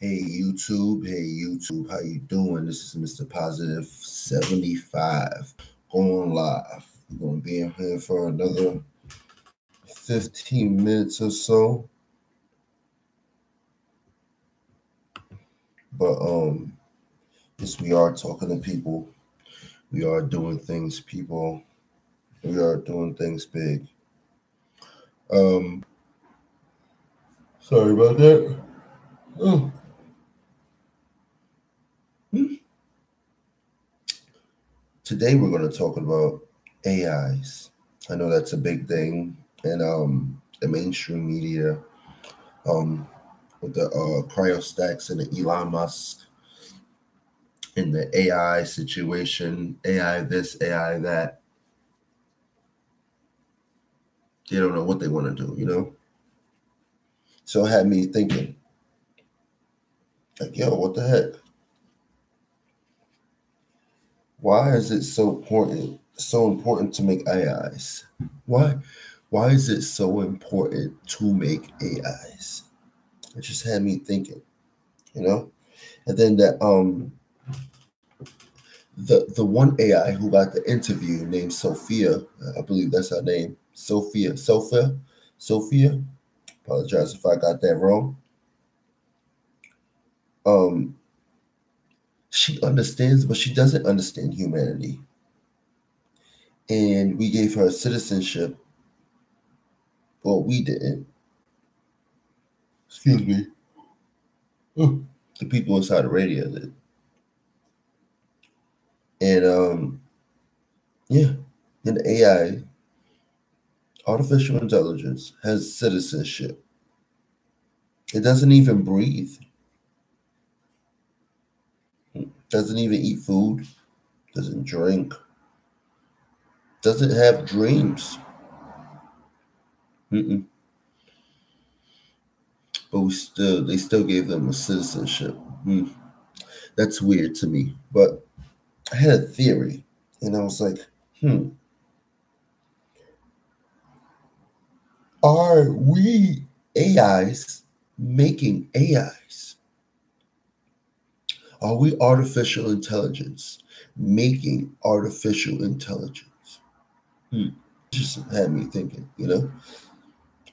Hey YouTube, how you doing? This is Mr. Positive 75 going live. We're gonna be in here for another 15 minutes or so. But yes, we are talking to people. We are doing things, people. We are doing things big. Um Sorry about that. Oh. Today we're going to talk about AIs. I know that's a big thing in the mainstream media, with the cryostacks and the Elon Musk and the AI situation, AI this, AI that. They don't know what they want to do. So it had me thinking, like, yo, what the heck? Why is it so important to make AIs? Why is it so important to make AIs? It just had me thinking. And then the one AI who got the interview named Sophia, I believe that's her name, Sophia. Apologize if I got that wrong. Um, she understands, but she doesn't understand humanity. And we gave her citizenship. Well, we didn't. Excuse me. The people inside the radio did. And yeah, and AI, artificial intelligence, has citizenship. It doesn't even breathe. Doesn't even eat food. Doesn't drink. Doesn't have dreams. Mm-mm. But they still gave them a citizenship. That's weird to me. But I had a theory, and I was like, are we AIs making AIs? Are we artificial intelligence making artificial intelligence? Just had me thinking.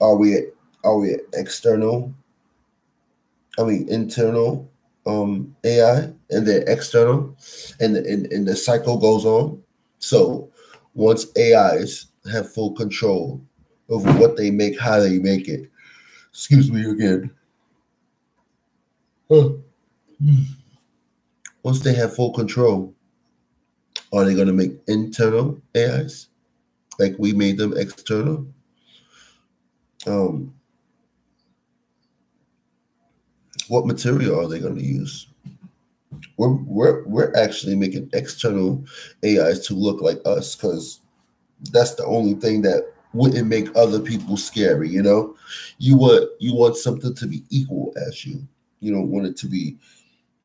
Are we external? I mean internal AI, and then external, and the cycle goes on. So once AIs have full control over what they make, how they make it. Excuse me again. Huh. Once they have full control, are they going to make internal AIs like we made them external? What material are they going to use? We're actually making external AIs to look like us, because that's the only thing that wouldn't make other people scary. You want something to be equal as you. You don't want it to be.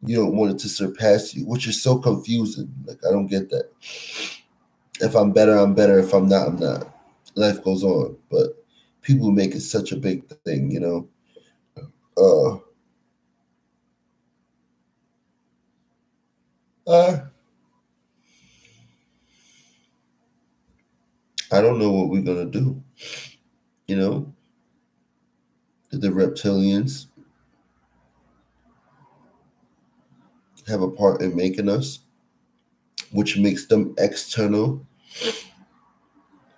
You don't want it to surpass you, which is so confusing. Like, I don't get that. If I'm better, I'm better. If I'm not, I'm not. Life goes on, but people make it such a big thing. Uh, uh, I don't know what we're gonna do. Did the reptilians have a part in making us, which makes them external?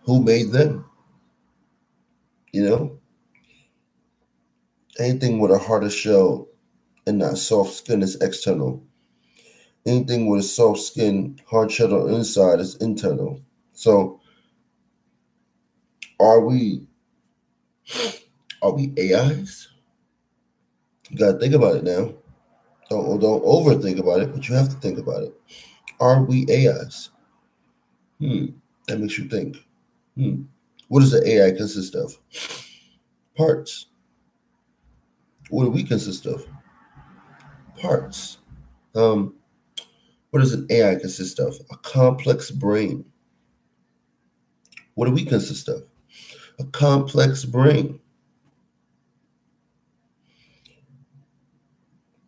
Who made them? Anything with a harder shell and not soft skin is external. Anything with a soft skin, hard shell on the inside is internal. So are we AIs? You gotta think about it now. Don't overthink about it, but you have to think about it. Are we AIs? That makes you think. What does the AI consist of? Parts. What do we consist of? Parts. What does an AI consist of? A complex brain. What do we consist of? A complex brain.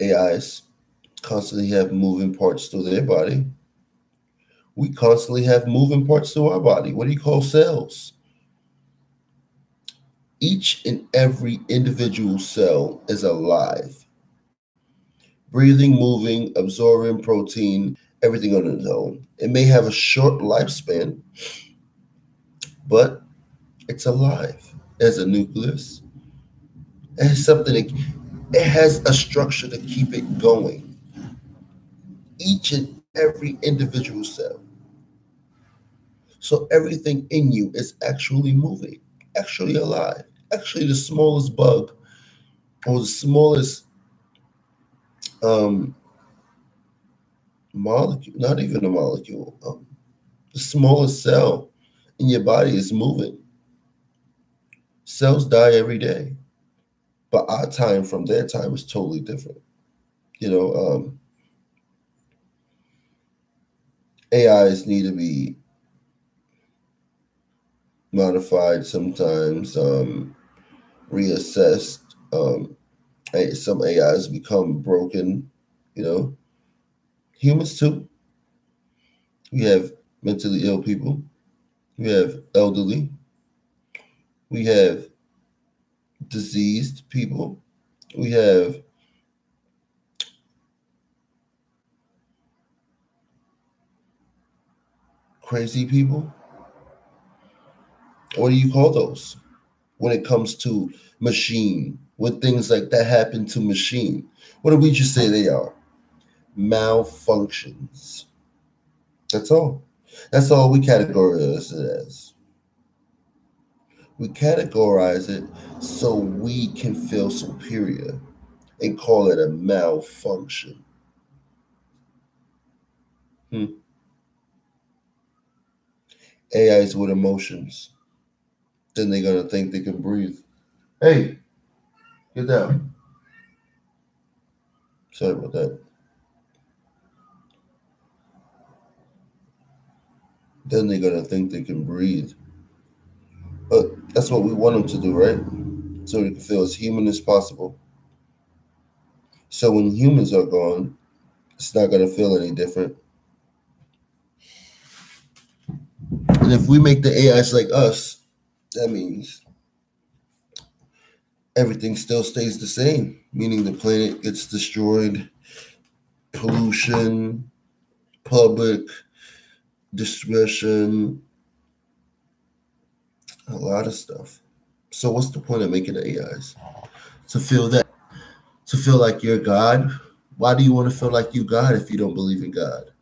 AIs constantly have moving parts to their body. We constantly have moving parts to our body. What do you call cells? Each and every individual cell is alive, breathing, moving, absorbing protein, everything on its own. It may have a short lifespan, but it's alive. It has a nucleus. It has it has a structure to keep it going. Each and every individual cell. So everything in you is actually moving, actually alive. Actually, the smallest bug or the smallest um, molecule, not even a molecule, the smallest cell in your body is moving. Cells die every day, but our time from their time is totally different. You know, AIs need to be modified sometimes, reassessed. Some AIs become broken, you know. Humans too. We have mentally ill people. We have elderly. We have diseased people. We have crazy people. What do you call those when it comes to machine? When things like that happen to machine, what do we just say they are? Malfunctions. That's all. That's all we categorize it as. We categorize it so we can feel superior and call it a malfunction. AIs with emotions. Then they're gonna think they can breathe. Hey, get down. Sorry about that. Then they're gonna think they can breathe. But that's what we want them to do, right? So they can feel as human as possible. So when humans are gone, it's not gonna feel any different. And if we make the AIs like us, that means everything still stays the same, meaning the planet gets destroyed, pollution, public discretion, a lot of stuff. So what's the point of making the AIs? To feel that, to feel like you're God? Why do you want to feel like you God if you don't believe in God?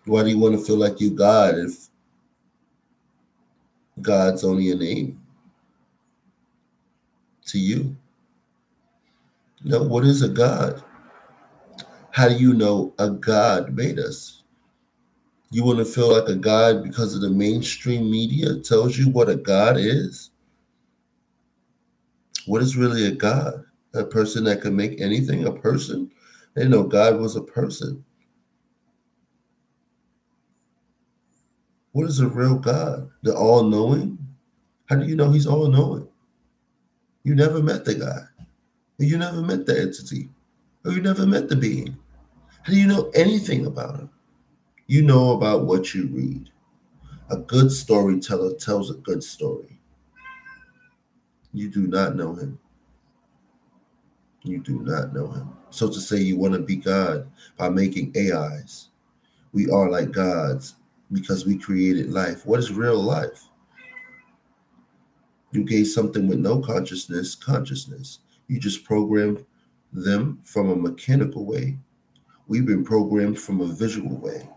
Why do you want to feel like you God if God's only a name to you? No, what is a God? How do you know a God made us? You want to feel like a God because of the mainstream media tells you what a God is? What is really a God? A person that can make anything a person? They didn't know God was a person. What is a real God? The all-knowing? How do you know he's all-knowing? You never met the guy. Or you never met the entity. Or you never met the being. How do you know anything about him? You know about what you read. A good storyteller tells a good story. You do not know him. You do not know him. So to say you want to be God by making AIs, we are like gods because we created life. What is real life? You gave something with no consciousness, consciousness. You just programmed them from a mechanical way. We've been programmed from a visual way,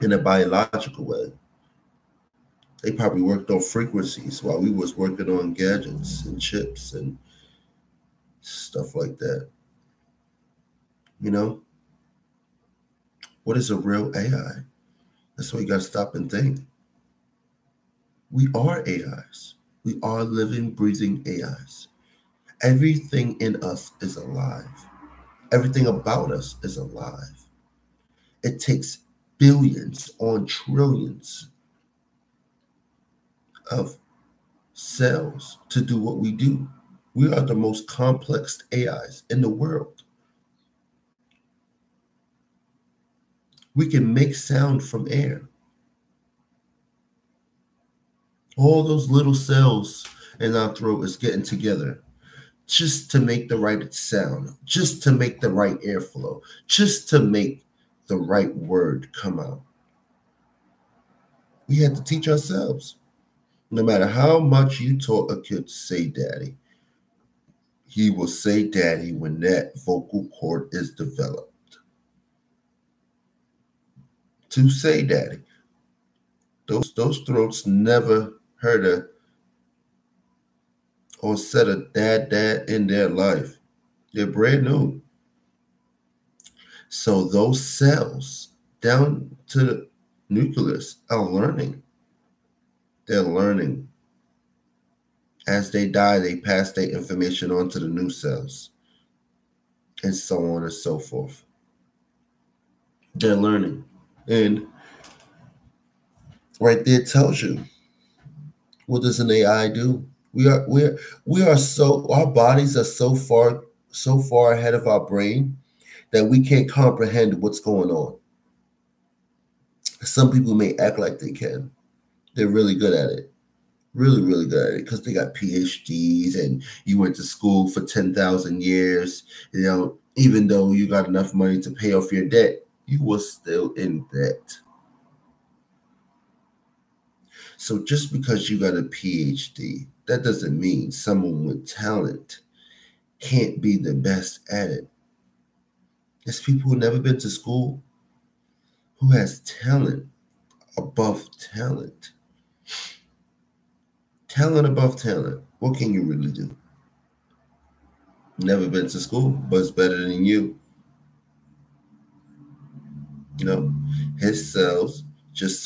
in a biological way. They probably worked on frequencies while we was working on gadgets and chips and stuff like that. You know, what is a real AI? That's why you got to stop and think. We are AIs. We are living, breathing AIs. Everything in us is alive. Everything about us is alive. It takes billions on trillions of cells to do what we do. We are the most complex AIs in the world. We can make sound from air. All those little cells in our throat is getting together just to make the right sound, just to make the right airflow, just to make the right word come out. We had to teach ourselves. No matter how much you taught a kid to say daddy, he will say daddy when that vocal cord is developed. To say daddy. Those throats never heard a or said a dad in their life. They're brand new. So those cells down to the nucleus are learning. They're learning. As they die, they pass their information on to the new cells, and so on and so forth. They're learning. And right there tells you, what does an AI do? We are so, our bodies are so far ahead of our brain that we can't comprehend what's going on. Some people may act like they can. They're really good at it. Really, really good at it because they got PhDs and you went to school for 10,000 years. You know, even though you got enough money to pay off your debt, you were still in debt. So just because you got a PhD, that doesn't mean someone with talent can't be the best at it. There's people who never been to school who has talent above talent. Talent above talent. What can you really do? Never been to school, but it's better than you. You know, his cells just